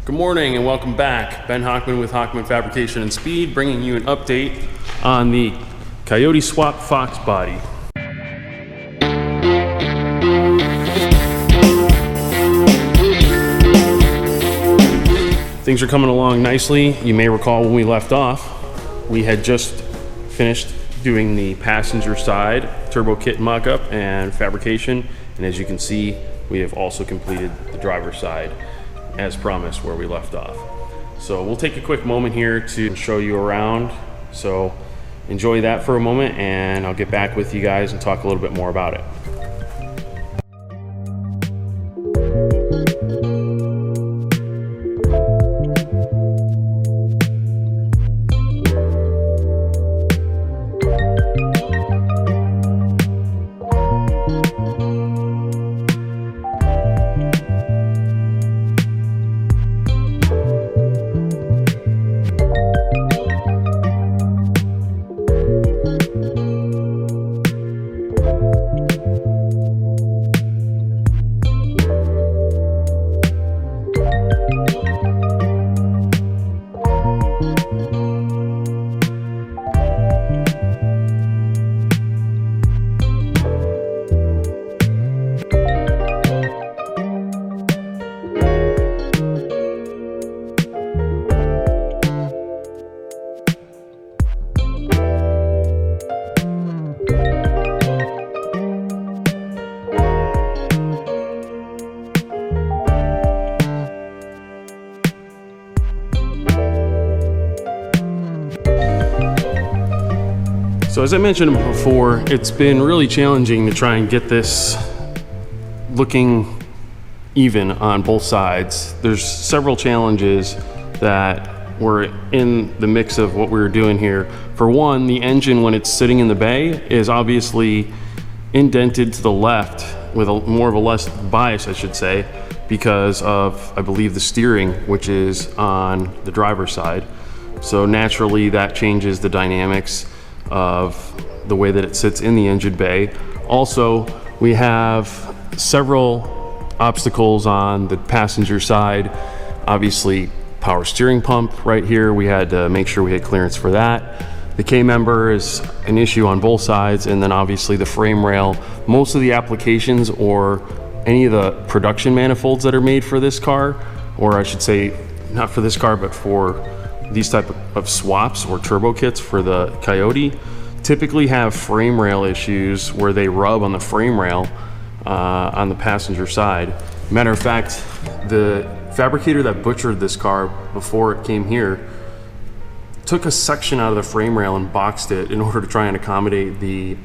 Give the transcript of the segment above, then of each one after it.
Good morning and welcome back. Ben Hochman with Hochman Fabrication and Speed, bringing you an update on the Coyote swap Foxbody. Things are coming along nicely. You may recall when we left off, we had just finished doing the passenger side turbo kit mock-up and fabrication, and as you can see, we have also completed the driver's side as promised where we left off. So we'll take a quick moment here to show you around. So enjoy that for a moment and I'll get back with you guys and talk a little bit more about it. So as I mentioned before, it's been really challenging to try and get this looking even on both sides. There's several challenges that were in the mix of what we were doing here. For one, the engine when it's sitting in the bay is obviously indented to the left with more of a less bias, I should say, because of, I believe, the steering, which is on the driver's side. So naturally that changes the dynamics of the way that it sits in the engine bay. Also, we have several obstacles on the passenger side. Obviously, power steering pump right here. We had to make sure we had clearance for that. The K-member is an issue on both sides, and then obviously the frame rail. Most of the applications or any of the production manifolds that are made for this car, or I should say, not for this car, but for these type of swaps or turbo kits for the Coyote, typically have frame rail issues where they rub on the frame rail on the passenger side. Matter of fact, the fabricator that butchered this car before it came here took a section out of the frame rail and boxed it in order to try and accommodate the,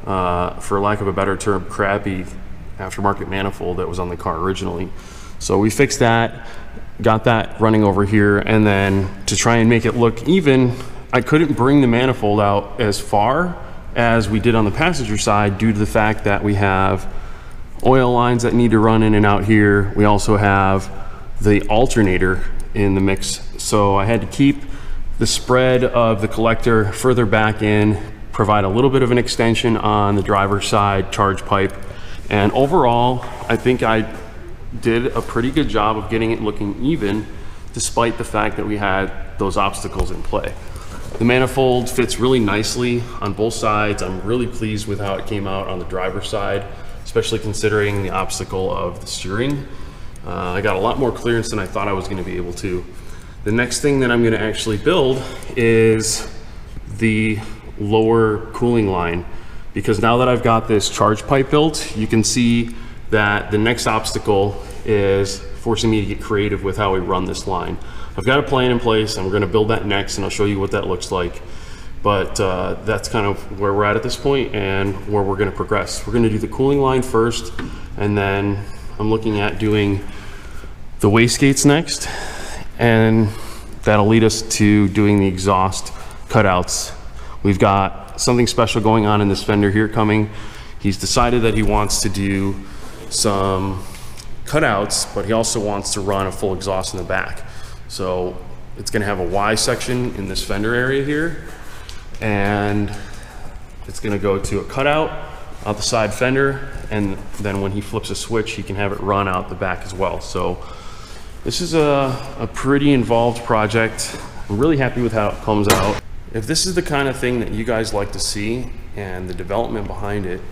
for lack of a better term, crappy aftermarket manifold that was on the car originally. So we fixed that, got that running over here, and then to try and make it look even, I couldn't bring the manifold out as far as we did on the passenger side due to the fact that we have oil lines that need to run in and out here. We also have the alternator in the mix. So I had to keep the spread of the collector further back in, provide a little bit of an extension on the driver's side charge pipe. And overall, I think I did a pretty good job of getting it looking even, despite the fact that we had those obstacles in play. The manifold fits really nicely on both sides. I'm really pleased with how it came out on the driver's side, especially considering the obstacle of the steering. I got a lot more clearance than I thought I was going to be able to. The next thing that I'm going to actually build is the lower cooling line, because now that I've got this charge pipe built, you can see that the next obstacle is forcing me to get creative with how we run this line. I've got a plan in place and we're going to build that next, and I'll show you what that looks like. But that's kind of where we're at this point and where we're going to progress. We're going to do the cooling line first, and then I'm looking at doing the Wastegates next, and that'll lead us to doing the exhaust cutouts. We've got something special going on in this Fender here coming. He's decided that he wants to do some cutouts, but he also wants to run a full exhaust in the back. So it's going to have a Y section in this fender area here, and it's going to go to a cutout out the side fender, and then when he flips a switch, he can have it run out the back as well. So This is a pretty involved project. I'm really happy with how it comes out. If this is the kind of thing that you guys like to see and the development behind it,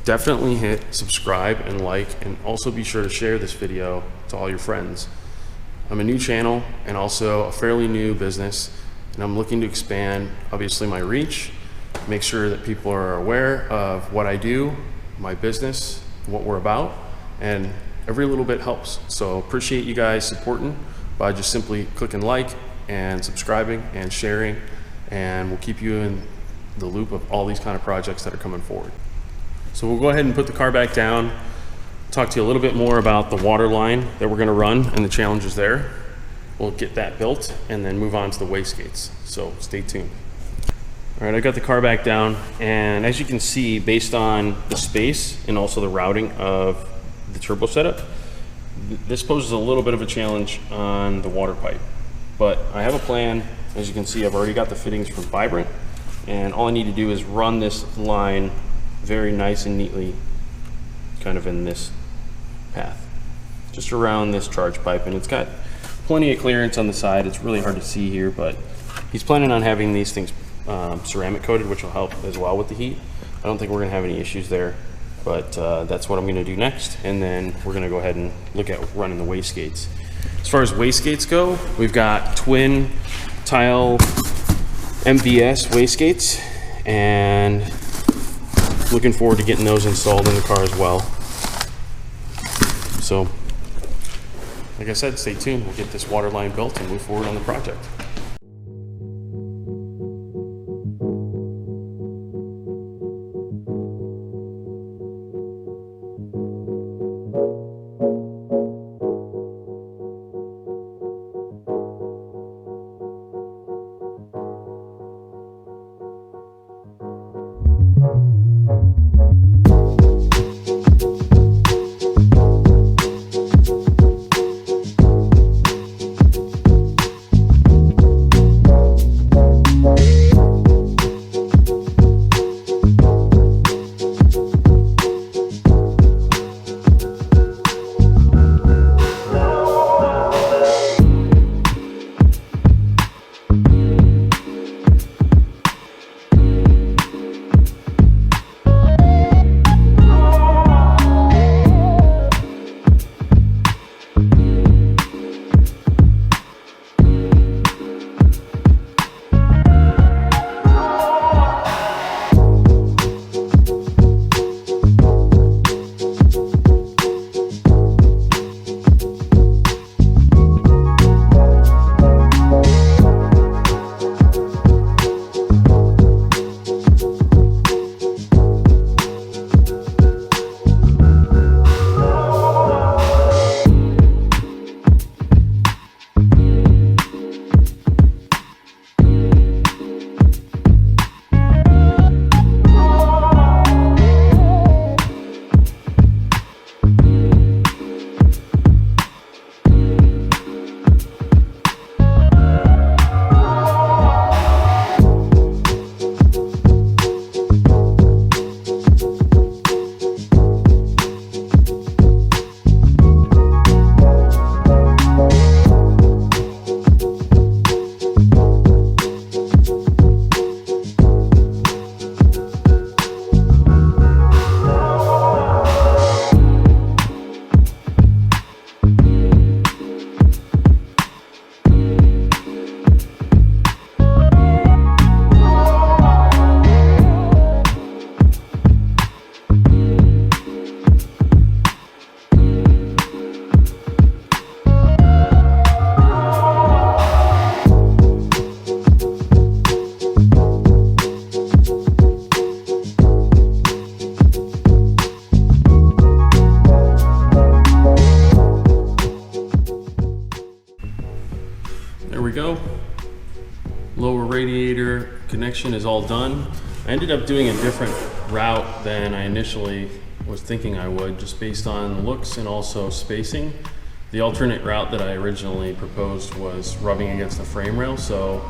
definitely hit subscribe and like, and also be sure to share this video to all your friends. I'm a new channel and also a fairly new business, and I'm looking to expand, obviously, my reach, make sure that people are aware of what I do, my business, what we're about, and every little bit helps. So appreciate you guys supporting by just simply clicking like and subscribing and sharing, and we'll keep you in the loop of all these kind of projects that are coming forward. So we'll go ahead and put the car back down, talk to you a little bit more about the water line that we're gonna run and the challenges there. We'll get that built and then move on to the wastegates. So stay tuned. All right, I got the car back down, and as you can see, based on the space and also the routing of the turbo setup, this poses a little bit of a challenge on the water pipe. But I have a plan. As you can see, I've already got the fittings from Vibrant, and all I need to do is run this line very nice and neatly, kind of in this path, just around this charge pipe, and it's got plenty of clearance on the side. It's really hard to see here, but he's planning on having these things ceramic coated, which will help as well with the heat. I don't think we're gonna have any issues there, but that's what I'm gonna do next, and then we're gonna go ahead and look at running the wastegates. As far as wastegates go, we've got twin tile MVS wastegates, and looking forward to getting those installed in the car as well. So, like I said, stay tuned. We'll get this water line built and move forward on the project. go. Lower radiator connection is all done. I ended up doing a different route than I initially was thinking I would, just based on looks and also spacing. The alternate route that I originally proposed was rubbing against the frame rail, so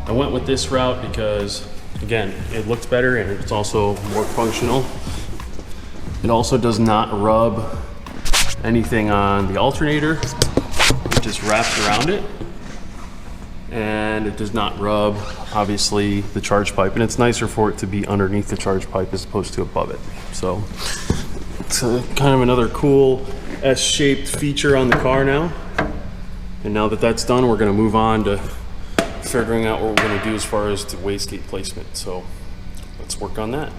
I went with this route because, again, it looks better and it's also more functional. It also does not rub anything on the alternator just wraps around it, and it does not rub, obviously, the charge pipe, and it's nicer for it to be underneath the charge pipe as opposed to above it. So it's kind of another cool S-shaped feature on the car now. And now that that's done, we're going to move on to figuring out what we're going to do as far as the wastegate placement. So let's work on that.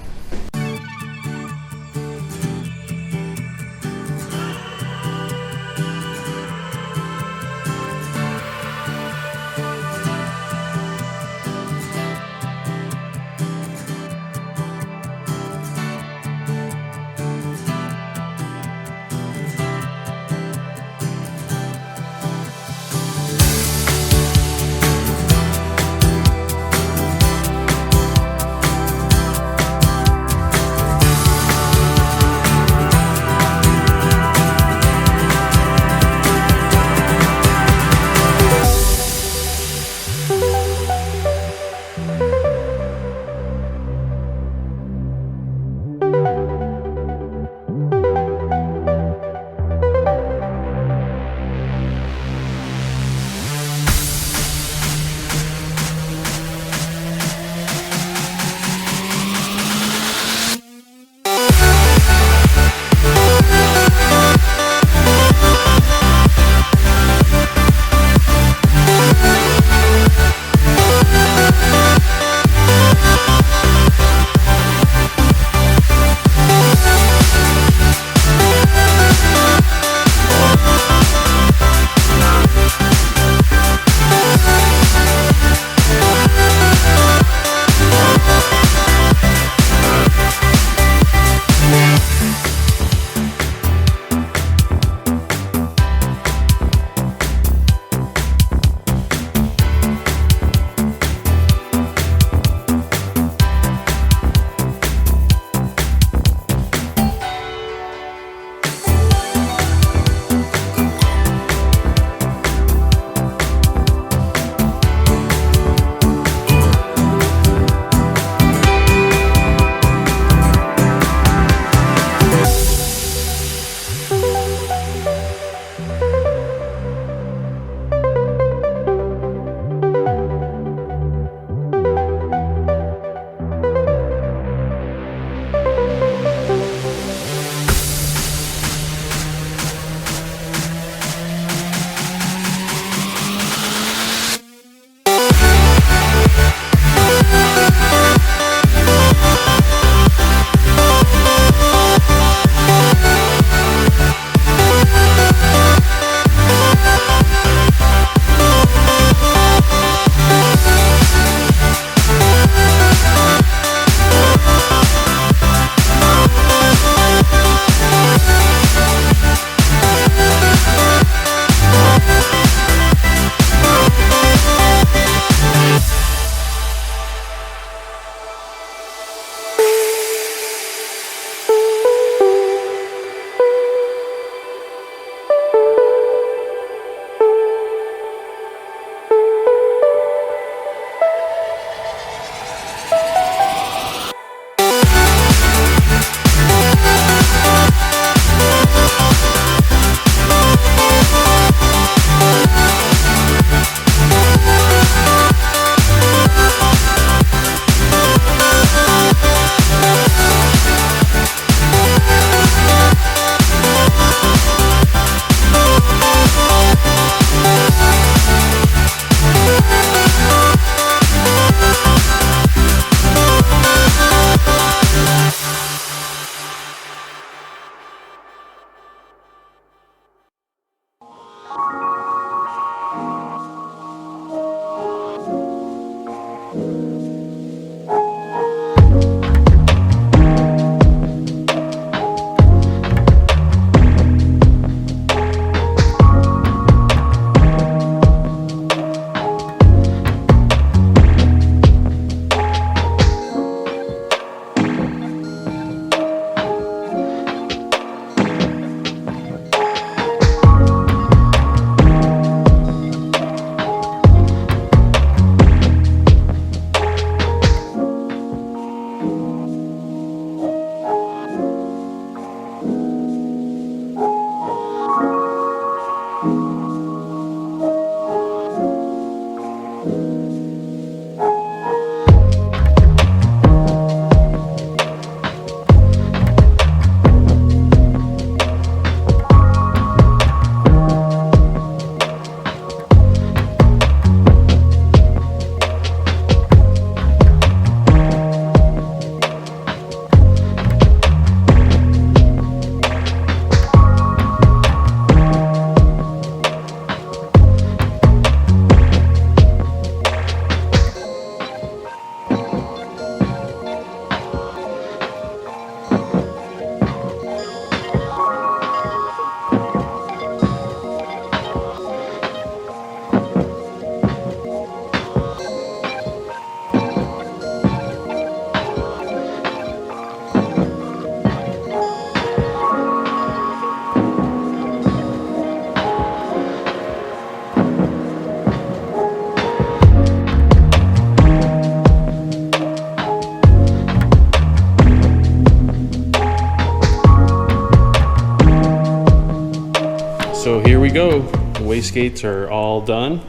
So here we go. The wastegates are all done.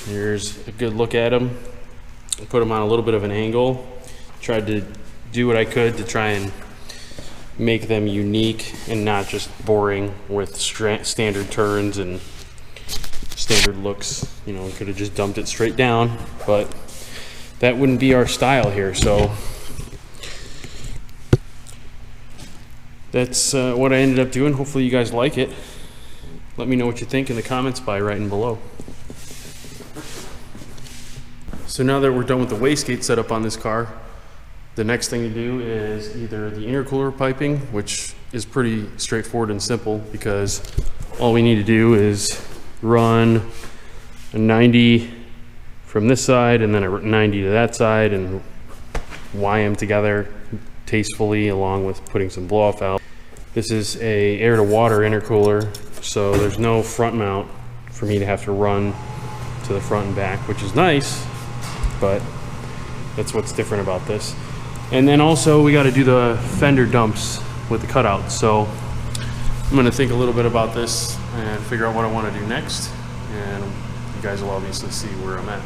Here's a good look at them. I put them on a little bit of an angle. Tried to do what I could to try and make them unique and not just boring with standard turns and standard looks. You know, we could have just dumped it straight down, but that wouldn't be our style here. So that's what I ended up doing. Hopefully you guys like it. Let me know what you think in the comments by writing below. So now that we're done with the wastegate setup on this car, the next thing to do is either the intercooler piping, which is pretty straightforward and simple because all we need to do is run a 90 from this side and then a 90 to that side and wire them together tastefully along with putting some blow off valve. This is a air to water intercooler, so there's no front mount for me to have to run to the front and back, which is nice, but that's what's different about this. And then also we got to do the fender dumps with the cutouts. So I'm going to think a little bit about this and figure out what I want to do next, and you guys will obviously see where I'm at.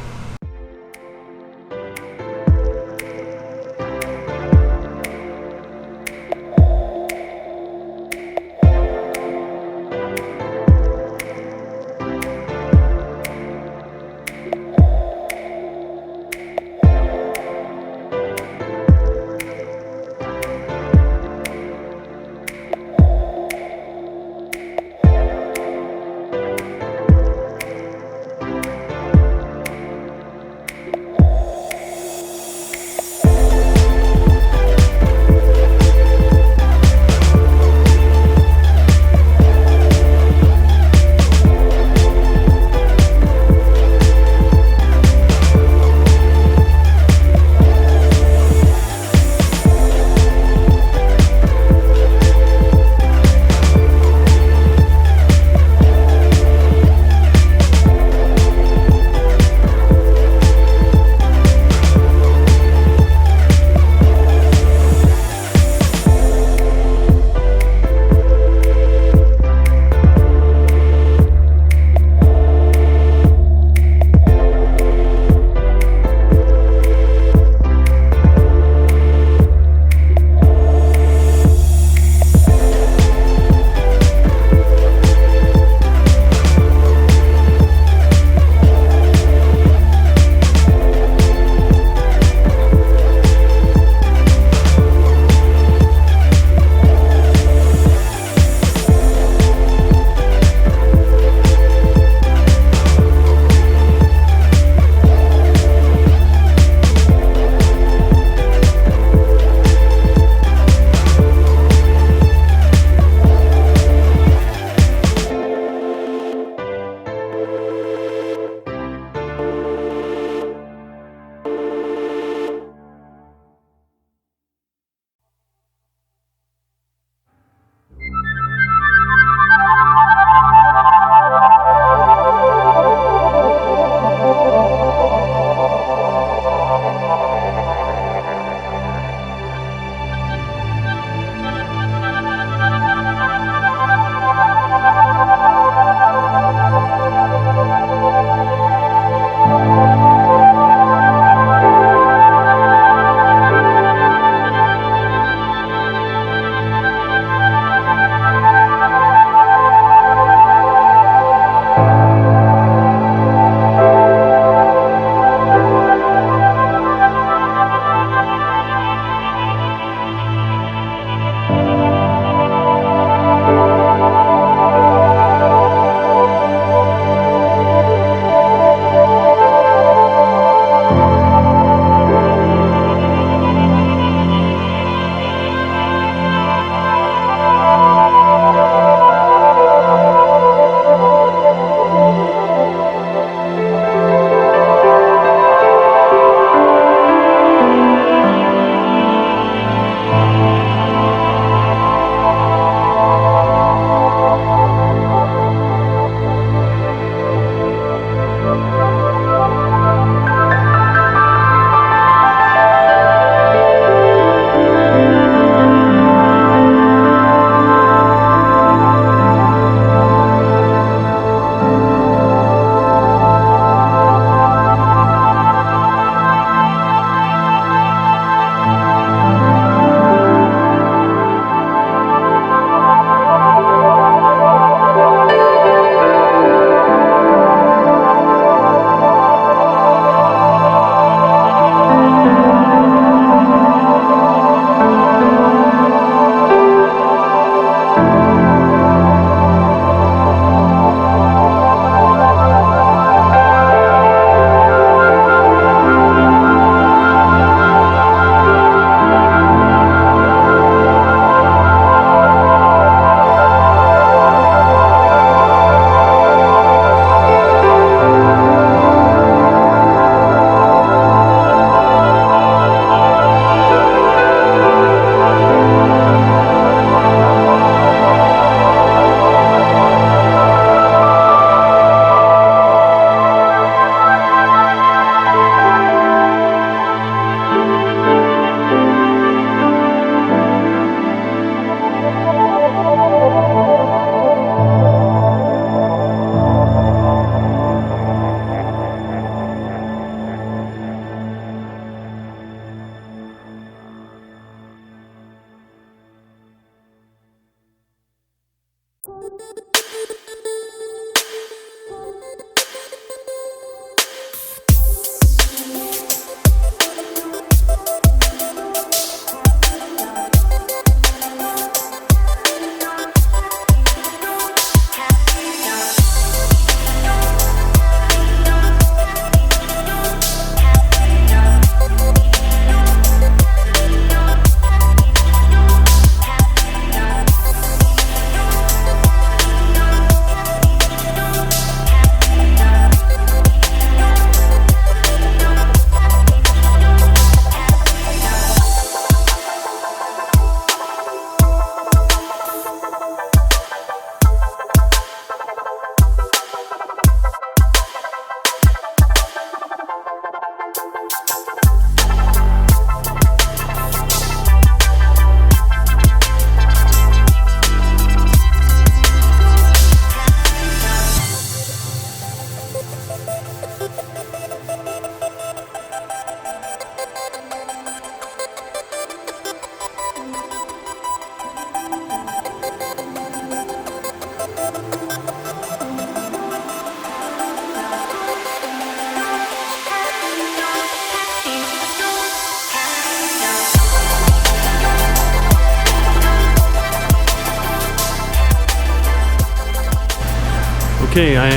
Okay, I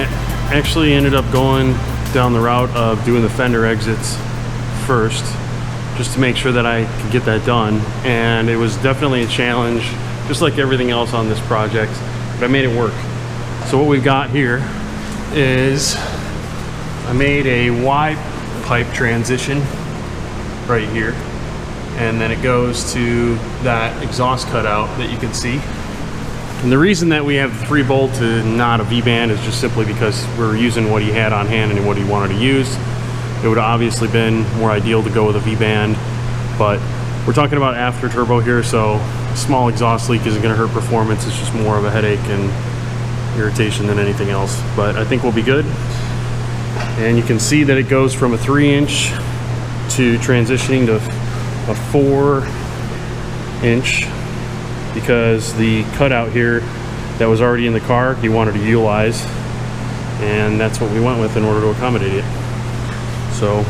actually ended up going down the route of doing the fender exits first, just to make sure that I could get that done. And it was definitely a challenge, just like everything else on this project, but I made it work. So what we've got here is I made a Y pipe transition right here, and then it goes to that exhaust cutout that you can see. And the reason that we have the 3-bolt and not a V-band is just simply because we're using what he had on hand and what he wanted to use. It would have obviously been more ideal to go with a V-band, but we're talking about after turbo here, so a small exhaust leak isn't going to hurt performance. It's just more of a headache and irritation than anything else, but I think we'll be good. And you can see that it goes from a 3-inch to transitioning to a 4-inch, because the cutout here that was already in the car, he wanted to utilize, and that's what we went with in order to accommodate it. So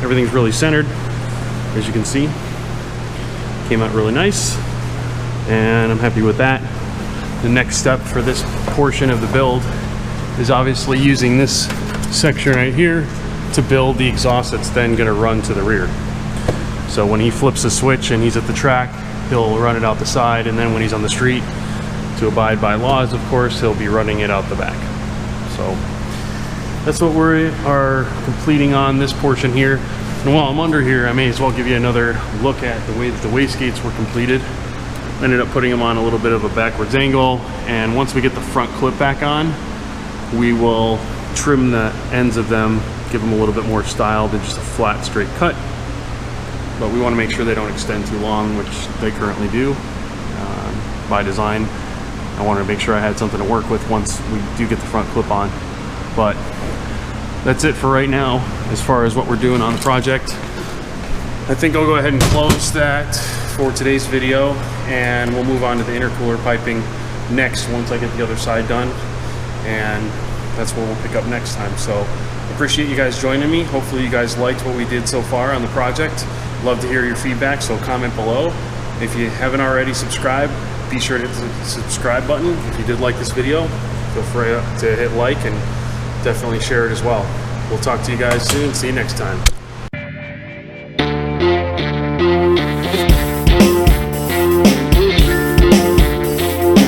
everything's really centered, as you can see. Came out really nice, and I'm happy with that. The next step for this portion of the build is obviously using this section right here to build the exhaust that's then going to run to the rear. So when he flips the switch and he's at the track, he'll run it out the side, and then when he's on the street, to abide by laws, of course, he'll be running it out the back. So that's what we are completing on this portion here. And while I'm under here, I may as well give you another look at the way that the wastegates were completed. I ended up putting them on a little bit of a backwards angle, and once we get the front clip back on, we will trim the ends of them, give them a little bit more style than just a flat straight cut. But we want to make sure they don't extend too long, which they currently do by design. I wanted to make sure I had something to work with once we do get the front clip on. But that's it for right now as far as what we're doing on the project. I think I'll go ahead and close that for today's video, and we'll move on to the intercooler piping next once I get the other side done, and that's where we'll pick up next time. So appreciate you guys joining me. Hopefully you guys liked what we did so far on the project. Love to hear your feedback, so comment below. If you haven't already subscribed, be sure to hit the subscribe button. If you did like this video, feel free to hit like and definitely share it as well. We'll talk to you guys soon. See you next time.